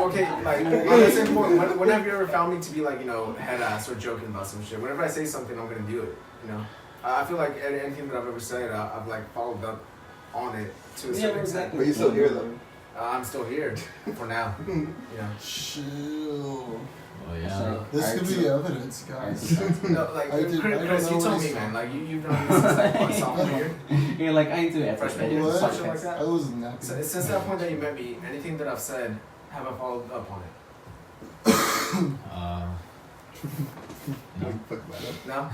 Okay, like on the same point, when have you ever found me to be like, you know, head ass or joking about some shit? Whenever I say something, I'm gonna do it. You know, I feel like anything that I've ever said, I've like followed up on it to a certain extent. But you're still here though. I'm still here for now. You know. Chill. Oh yeah. This could be evidence, guys. No, like I did- Chris, I don't know you told what me, he's man. talking Like you've known me since like my sophomore year. You're like, I need to Freshman year, What? some shit like that. I was nappy. So since that point that you met me, anything that I've said, have I followed up on it? No. No.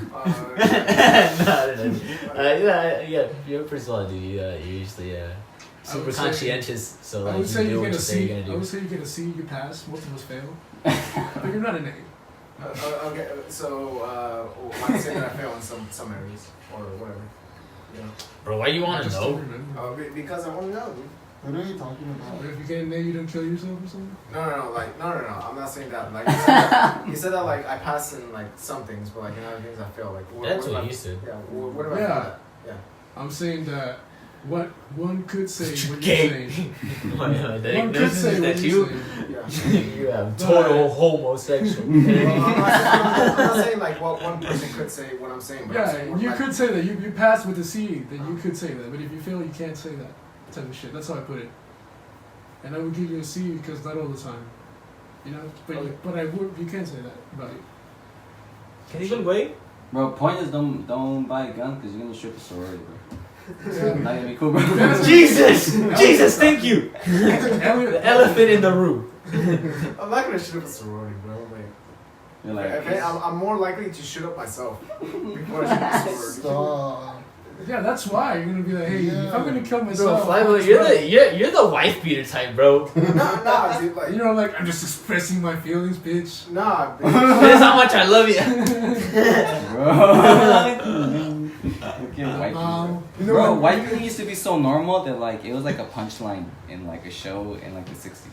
Yeah, you're pretty solid, dude. You're usually super would say- conscientious, so like I would say do you what get you a say you're C. gonna I would do. say you get a C. You pass. Most of us fail. But you're not an A. Okay, so why do you say that I fail in some areas or whatever? You know. Bro, why you want to Just know? don't remember. Because I want to know, dude. What are you talking But about? if you get an A, you don't kill yourself or something. No. I'm not saying that. Like you said that like I pass in like some things, but like in other things I fail. Like That's what what if you said. Yeah. What if I Yeah. fail at? Yeah. I'm saying that what one could say when Gay. you're saying. Oh, yeah, One dang, could this say is what that you're you. saying. Yeah. You have total homosexual. Well, I'm not saying like what one person could say what I'm saying, but I'm saying Yeah, what you my- could say that. You pass with a C, then you could say that. But if you fail, you can't say that type of shit. That's how I put it. And I would give you a C because not all the time. You know? But I would. You can say that about you. Can you even wait? Bro, point is don't buy a gun because you're gonna strip a sorority, bro. Yeah. Not gonna be cool, bro. Jesus, thank you. The elephant in the room. I'm not gonna shoot up a sorority, bro. Like, You're like, if anything, I'm more likely to shoot up myself before I shoot up a sorority. Stop. Yeah, that's why you're gonna be like, hey, if I'm gonna kill Bro, myself, Flyboy, you're the wife beater type, bro. Nah, dude, like, you know, like I'm just expressing my feelings, bitch. nah, bitch. That's how much I love you. bro. Okay, white Mom. people. Bro, white people used to be so normal that like it was like a punchline in like a show in like the 60s.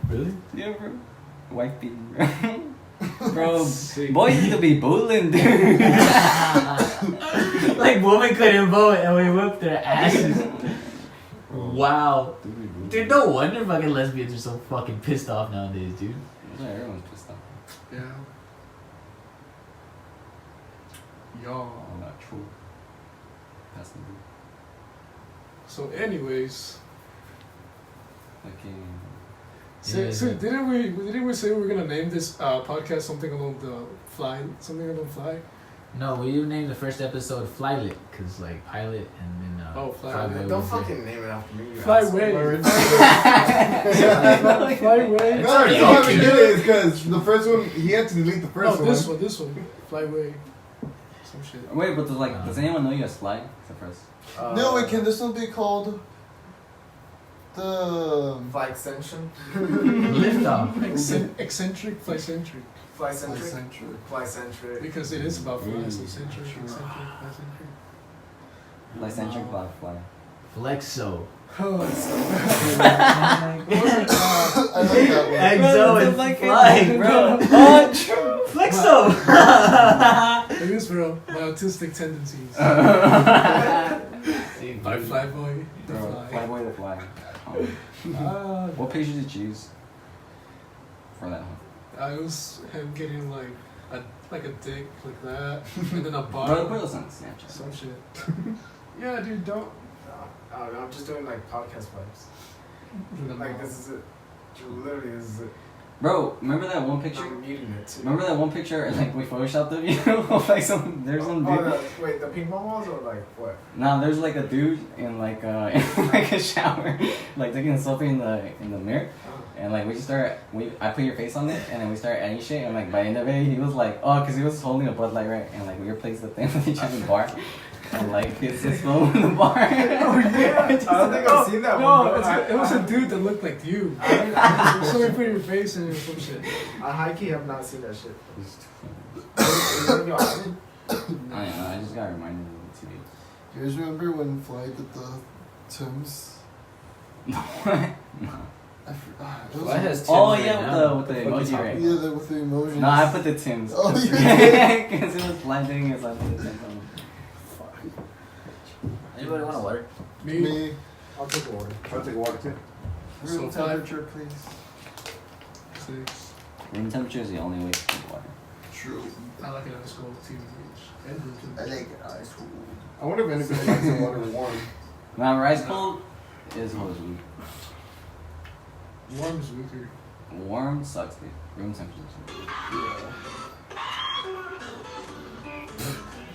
Really? Yeah, bro. White beating, bro. Bro, boys need to be bullying, dude. Like women couldn't vote and we whipped their asses. Wow. Dude, no wonder fucking lesbians are so fucking pissed off nowadays, dude. Yeah, everyone's pissed off. Yeah. Y'all. Oh, not true. That's the dude. So, anyways, Fucking. so didn't we say we were gonna name this podcast something along the fly? No, we named the first episode Flylit, cause like pilot and then Fly. Flyway Don't was fucking name it after me. You Flyway. Flyway. It's No, already the reason why we okay. did it is because the first one, he had to delete the first No, one. this one. Flyway. Some shit. Wait, but does anyone know you as Fly? Except for us. No, wait, can this one be called the Fly extension? Liftoff. Eccentric, flycentric. Fly-centric? Eccentric? Fly-centric. Because it is about flies, eccentric, flycentric. Lycentric Black Fly. Flexo. Oh, it's I like that one. Exo and flying, bro. Oh, true. Flexo. it is bro. My autistic tendencies. By Flyboy, the Bro, fly. Flyboy the Fly. What page did you choose for that one? I was him getting like a dick like that, and then a Bro, bar. put us on Snapchat. Some shit. Yeah, dude, don't. I don't know, I'm just doing like podcast vibes. Like this is it. Literally, this is it. Bro, remember that one picture? I'm muting it too. Remember that one picture? Like we photoshopped of you. Like there's some dude. Wait, the ping pong balls or like what? Nah, there's like a dude in like in like a shower, like taking a selfie in the mirror, and like I put your face on it, and then we started adding shit, and like by the end of it, he was like, oh, cause he was holding a Bud Light, right, and like we replaced the thing with each other's bar, and like it's just going in the bar. Oh yeah, I don't think I've seen that one. No, Bro. it was a dude that looked like you. So we put your face in some shit. I high key have not seen that shit. I don't know. I just got reminded of the TV. You guys remember when Fly did the Tims? No. It was Fly has Tims Oh right yeah, now. with the emoji, right? yeah, with the emojis. No, I put the Tims. Oh, you Because it was blending, so I put the Tims on. Anybody want a water? Me. I'll take the water. I'll take water too. Room So temperature, please. 6. Room temperature is the only way to drink water. True. I like it ice cold too. And room I temperature. like it ice cold. I wonder if anybody likes the water warm. Now, rice cold is always weak. Warm is weaker. Warm sucks, dude. Room temperature.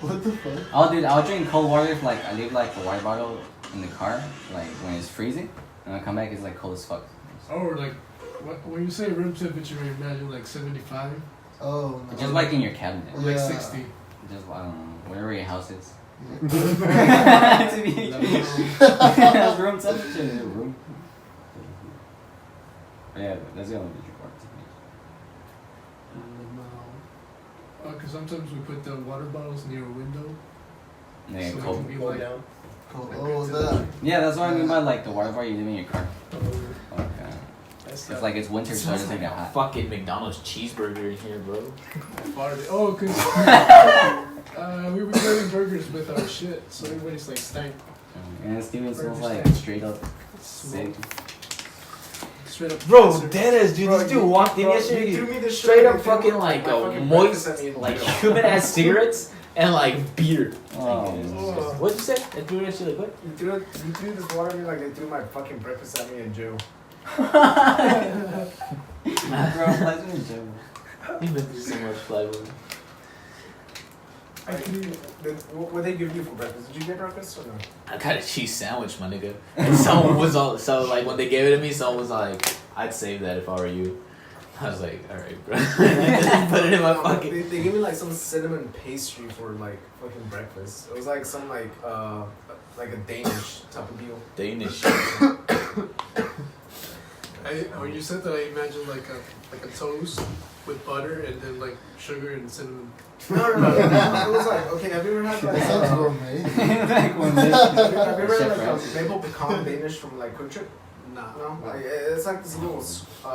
What the fuck? Oh, dude, I'll drink cold water if like I leave like the water bottle in the car, like when it's freezing, and I come back it's like cold as fuck. Or like, when you say room temperature, you imagine like 75, Oh, no. Just like in your cabinet. or like Yeah. 60. Just I don't know, wherever your house is. Yeah. To be room temperature is room. But yeah, that's the only drink water to Because sometimes we put the water bottles near a window. me. Yeah, so it cold. can be like, down. Cool. Oh, that. Yeah, that's what I mean by like the water bar you leave in your car. oh, Like, that's it's like it's winter, so it doesn't get hot. Fucking McDonald's cheeseburger in here, bro. farted. Oh, because we were getting burgers with our shit, so everybody's like stank. And Steven smells like straight up sick. Straight up. Bro, cancer. deadass, dude. This dude walked in You yesterday. threw me this shit Straight and up you threw fucking my like fucking moist, breakfast at me in like jail. human ass cigarettes and like beer. Oh, What'd you say? I threw that shit like what? You threw this water at me like they threw my fucking breakfast at me in jail. bro, imagine in jail. You've been through so much plywood. What they give you for breakfast? Did you get breakfast or no? I got a cheese sandwich, my nigga. And someone was all so like when they gave it to me, someone was like, "I'd save that if I were you." I was like, "All right, bro." Put it in my pocket. They gave me like some cinnamon pastry for like fucking breakfast. It was like some like a Danish type of deal. Danish. When you said that, I imagined like a toast with butter and then like sugar and cinnamon. No. It was like, okay, have you ever had That like sounds gourmet. Like when they have you ever had Chef like Ramsay. a maple pecan Danish from like Quick Trip? Nah. No, like it's like this little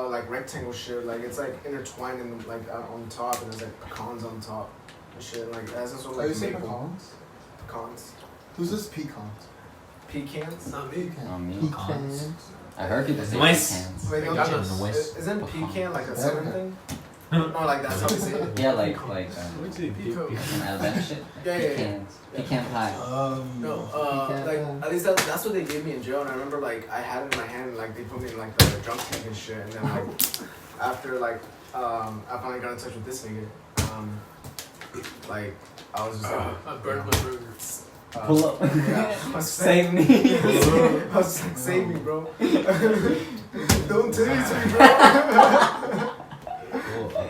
like rectangle shit. Like it's like intertwined in like on top, and there's like pecans on top and shit. Like it has this sort of Are you like saying maple pecans? pecans. Who's this pecans? Pecans? Not me. Not me. Pecans. I heard people say Nice. pecans. Wait, no, Got it in the West. isn't pecan like a southern thing? No, like that's how they say it. Yeah, like What's it? Pico. some Alabama shit. Yeah, yeah, yeah. Pecans. Pecan pie. No, Pecan like pie. at least that's what they gave me in jail, and I remember like I had it in my hand, like they put me in like the drunk tank and shit, and then like after like I finally got in touch with this nigga, like I was just like, I burned my burger. Pull up. Yeah, Save me. I was like, save me, bro. Don't taste me, bro.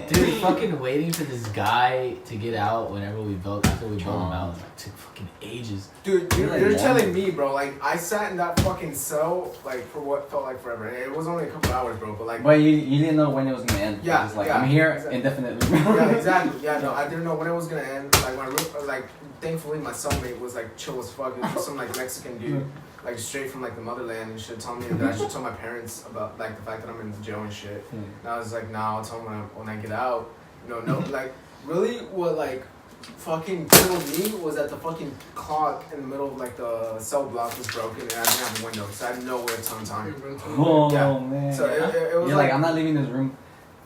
Dude, fucking waiting for this guy to get out after we built him out, like, took fucking ages. Dude, Like, you're yeah. telling me, bro. Like I sat in that fucking cell like for what felt like forever. And it was only a couple hours, bro. But like, But you didn't know when it was gonna end. Yeah, Just like yeah, I'm here exactly. indefinitely. yeah, exactly. Yeah, no, I didn't know when it was gonna end. Like my room, like thankfully my cellmate was like chill as fuck. It was just some like Mexican dude, like straight from like the motherland and shit, telling me that I should tell my parents about like the fact that I'm in jail and shit. And I was like, nah, I'll tell them when I get out. No, like really, what like fucking killed me was that the fucking clock in the middle of like the cell block was broken and I didn't have a window, so I had nowhere to turn time. Oh Yeah. man. So it was You're like, I'm not leaving this room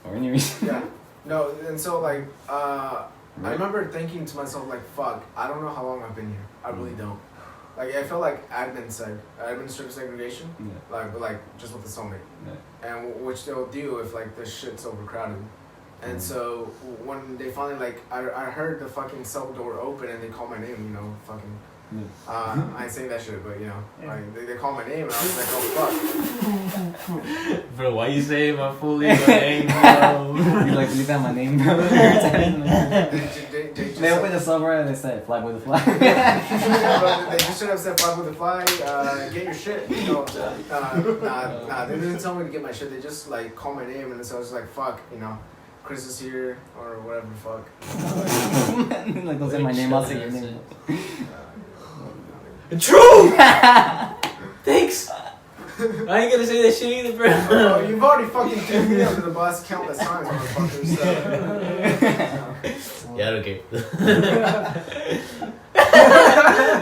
for any reason. yeah. No, and so like I remember thinking to myself like, fuck, I don't know how long I've been here. I really don't. Like I felt like administrative segregation, but like just with the cellmate, and which they'll do if like the shit's overcrowded. And so when they finally like, I heard the fucking cell door open and they called my name, you know, fucking. I ain't saying that shit, but you know, like they called my name and I was like, oh fuck. Bro, why you saying my full legal name, bro? You like leave out my name, bro. They opened the sub and they said fly with the fly. They just should have said fly with the fly, get your shit. You know, nah, they didn't tell me to get my shit. They just like called my name and so I was like, fuck, you know, Chris is here or whatever the fuck. Like don't say my name, I'll say your name. True! Thanks! I ain't gonna say that shit either, bro. Oh, you've already fucking threw me under the bus countless times, motherfucker. So. Yeah, I don't care.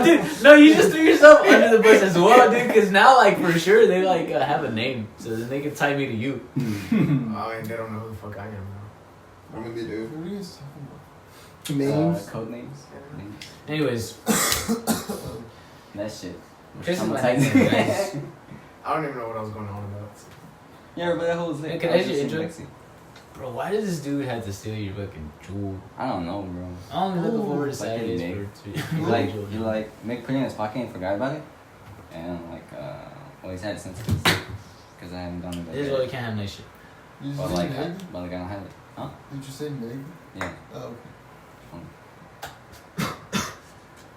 Dude, no, you just threw yourself under the bus as well, dude, because now, like, for sure, they, like, have a name, so then they can tie me to you. Oh, and they don't know who the fuck I am now. I mean, they do. What are you talking about? Names? Code names. Anyways. That shit. Chris is my Traumatizing. name, guys. I don't even know what I was going on about. Yeah, but that whole thing. Yeah, can I just enjoy? Bro, why does this dude have to steal your fucking jewel? I don't know, bro. I'm only looking forward to Like Saturdays Nick. for He like put it in his pocket and forgot about it, and like well he's had it since because I haven't done it. This is why we can't have nice shit. Did you But say like Meg? I don't have it. Huh? Did you say Meg? Yeah. Oh, okay.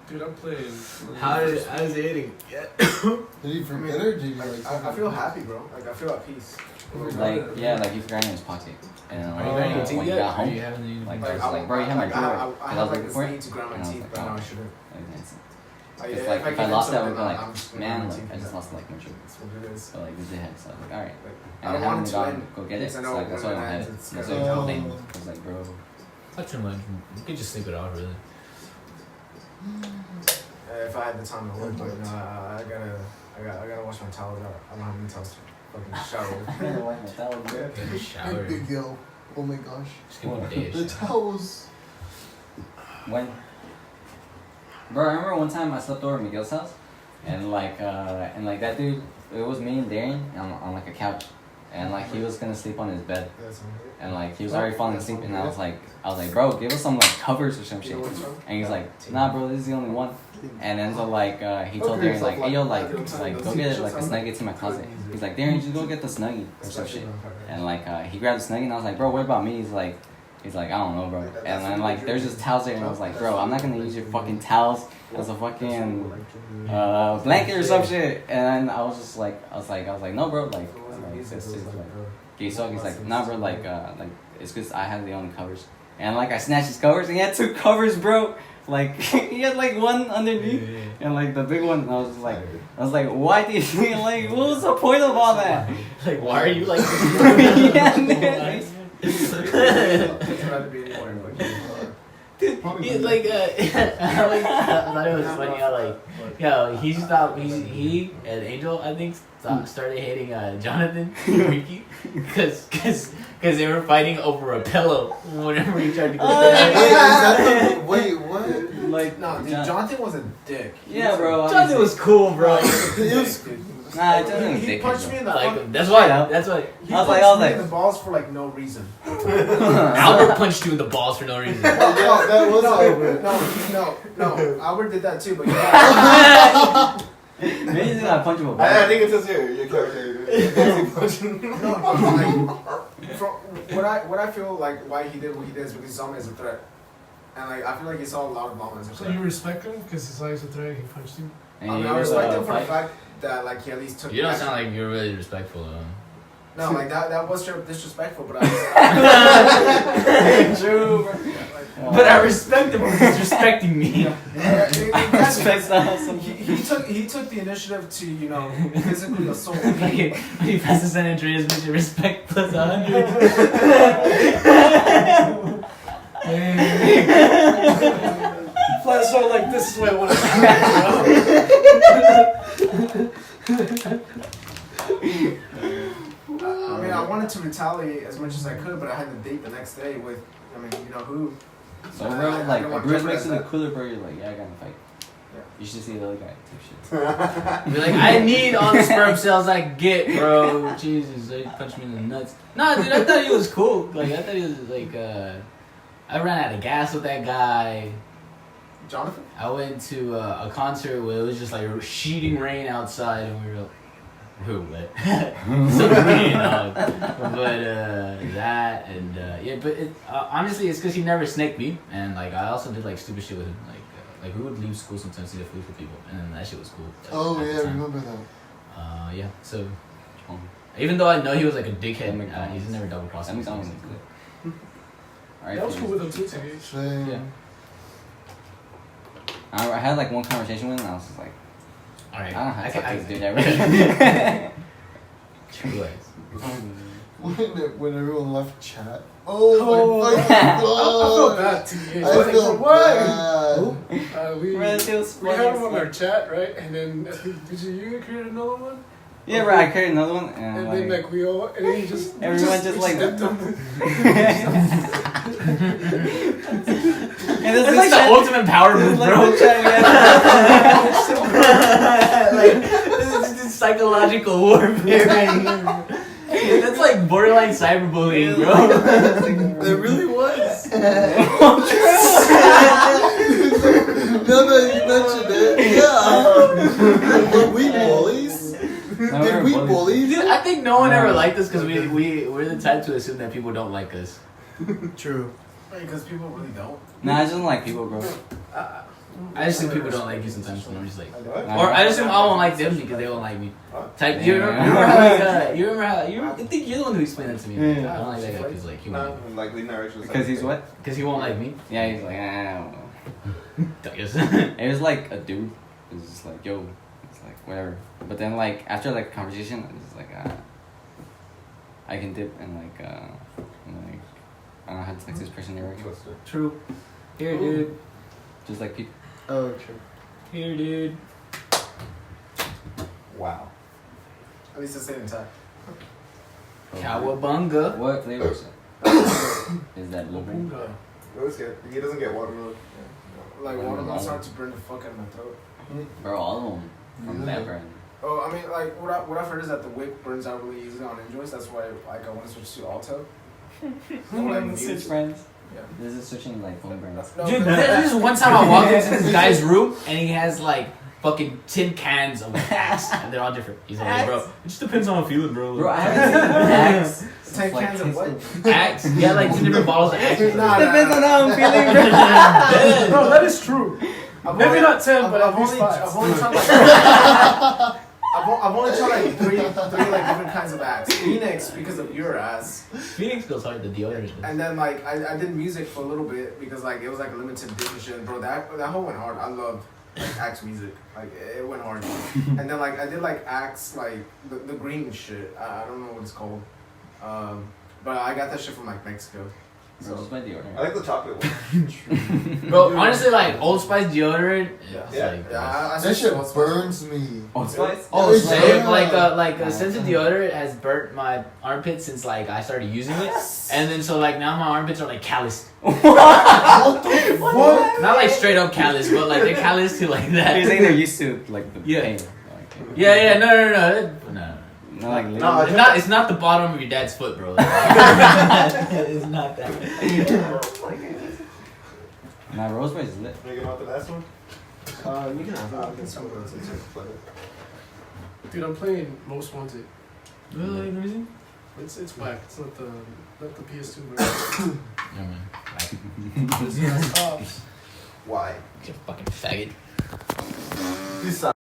Dude, I'm playing. How's it hitting? Did you forget it or did you like I feel happy, bro. Like, I feel at peace. Like yeah, like he forgot it in his pocket, and Are you going to when teeth he yet? got Are home, you having any? like, Like, I was like, bro, you have my like, drawer. I And have was like looking this for it. need to grind my And I was teeth, like, but oh. no, I shouldn't. If If like if I get lost that, I something, would be like, I'm just gonna man, grind my like teeth. I just lost like my drawer. That's what it is. So like this did have, so I was like, all right. Like, And I I don't want haven't it to gone end, go get it. because I So know like that's why I when don't have it it. ends, it's That's gonna why I be thing. over. I was like, bro. Not too much. You could just sleep it off, really. If I had the time to work, but no, I gotta wash my towels out. I don't have any towels to fucking shower. I gotta wipe my towel, bro. Get a shower. Big yo. Oh my gosh. Just give me a day. The towels. When? Bro, I remember one time I slept over at Miguel's house, and like that dude, it was me and Darian on like a couch, and like he was gonna sleep on his bed, and like he was already falling asleep, and I was like, bro, give us some like covers or some shit, and he's like, nah, bro, this is the only one, and then so like he told Darian like, hey yo, like go get like a Snuggie in my closet. He's like, Darian, just go get the Snuggie or some shit, and like he grabbed the Snuggie, and I was like, bro, what about me? He's like, I don't know, bro. And then like there's just towels there, and I was like, bro, I'm not gonna use your fucking towels as a fucking blanket or some shit. And then I was like, no, bro, like this is like, okay, so he's like, nah, bro, like it's because I have the only covers. And like I snatched his covers, and he had 2 covers, bro. like he had like one underneath, and like the big one. I was like, why did you like? What was the point of all that? Like, why are you like this? Yeah, Dude, he, like, I thought it was funny how, like, he and Angel, I think, started hating Jonathan and Ricky because they were fighting over a pillow whenever he tried to go to bed. Wait, what? Like, No, dude, Jonathan was a dick. yeah, bro. Jonathan was cool, bro. Nah, Jonathan was He dick. punched me in the Like, that's why. He he I was punched like, me in the balls for like no reason. Albert punched you in the balls for no reason. Yeah, that was Albert. No, Albert did that too, but yeah. Maybe he's not punchable. I think it's just your character. No, like, from what I feel like why he did what he did is because he saw me as a threat, and like I feel like he saw a lot of moments as a So threat. you respect him because he saw you as a threat. He punched you. I mean, I respect him for the fact that like he at least took. You don't action. sound like you're really respectful, though. No, like that was straight up disrespectful, but I True, bro. But I respect him for disrespecting me. He took the initiative to physically assault me. Like, he passes San Andreas, which is respect plus 100. So like this is what I want I mean, I wanted to retaliate as much as I could, but I had to date the next day with, who. So, bro, I like, don't a want bruise to makes it jeopardize look cooler, bro. You're like, yeah, I got in a fight. Yeah. You should see the other guy. Type shit. Be like, I need all the sperm cells I can get, bro. Jesus, they punched me in the nuts. Nah, dude, I thought he was cool. Like, I thought he was like, I ran out of gas with that guy. Jonathan? I went to a concert where it was just like sheeting rain outside, and we were wet. So, but that and yeah, but it, honestly, it's because he never snaked me, and like I also did like stupid shit with him, like we would leave school sometimes to get food for people, and then that shit was cool. Like, Oh at the yeah, I time. remember that. Yeah. So even though I know he was like a dickhead, McDonald's. he's never double crossed me. McDonald's is good. Alright, That was cool with him too, Tage. Same. Yeah. I had like one conversation with him, and I was just like, All right. I don't have to talk to this dude ever. True ways. When everyone left chat. Oh my I felt bad too. I feel bad. We had him on our chat, right? And then I think, did you create another one? Yeah, bro, I carried another one, and, And then like we all, and then he just everyone just like. stepped on And this It's like the ultimate power move, bro. Like, this is psychological warfare right here. That's like borderline cyberbullying, bro. It really was. Oh, Now that you mentioned it, yeah. Were we bullies? Did we bully? Dude, I think no one ever liked us because we're the type to assume that people don't like us. True. Because people really don't. Nah, I just don't like people, bro. I just think people don't like you sometimes, and I'm just like, What? or I assume I won't like them because they won't like me. Type. You remember how I think you're the one who explained that to me. Yeah. I don't like that guy because like he won't. No, like we never actually. Because he's what? Because he won't like me. Yeah, he's like, I don't know. I guess. It was like a dude. It was just like, yo, it's like whatever. But then like after like a conversation, it's just like, I can dip and like I don't know how to text this person here. True. Here, dude. Just like people. Oh, true. Here, dude. Wow. At least it's stayed intact. Cowabunga. What flavor is it? Is that blueberry? Rose get. He doesn't get watermelon. Like watermelon started to burn the fuck out of my throat. Bro, all of them from Yeah. that brand. Oh, I mean, like what I've heard is that the wick burns out really easily on Enjoys. That's why like I want to switch to Alto. Switch friends. Yeah. This is switching like phone brands. No, Dude, but- there's one time I walked into this guy's room and he has like fucking tin cans of Axe and they're all different. He's like, bro, it just depends on how I'm feeling, bro. Bro, I haven't seen Axe. 10 cans of what? Axe. Yeah, like 2 different bottles of Axe. Nah, Depends on how I'm feeling, bro. No, that is true. Maybe not 10, but at least 5. I've only tried like I've only tried like three like different kinds of acts. Phoenix because of your ass, Phoenix goes hard, the deodorant. and then like I did music for a little bit because like it was like a limited edition shit. Bro, that whole went hard. I loved like Axe music, like it went hard. And then like I did like Axe like the green shit. I don't know what it's called, but I got that shit from like Mexico. So it's my deodorant. I like the chocolate one. Bro, honestly, like Old Spice deodorant. Yeah. It's like, I That shit Old Spice. burns me. Old Spice? Oh, Yeah. same. Like a sense of deodorant has burnt my armpits since like I started using it, and then so like now my armpits are like calloused. What the fuck? Not like straight up callous, but like they're calloused to like that. You're saying they're used to like the Yeah. pain. Yeah, no. No, like No, It's not the bottom of your dad's foot, bro. It's not that. my Roseberry is lit. Make it out the last one. You can have that. I can smoke those. Dude, I'm playing Most Wanted. Really? Reason? It's whack. It's not the PS2 version. No man. It's cops. Why? You fucking faggot. You suck.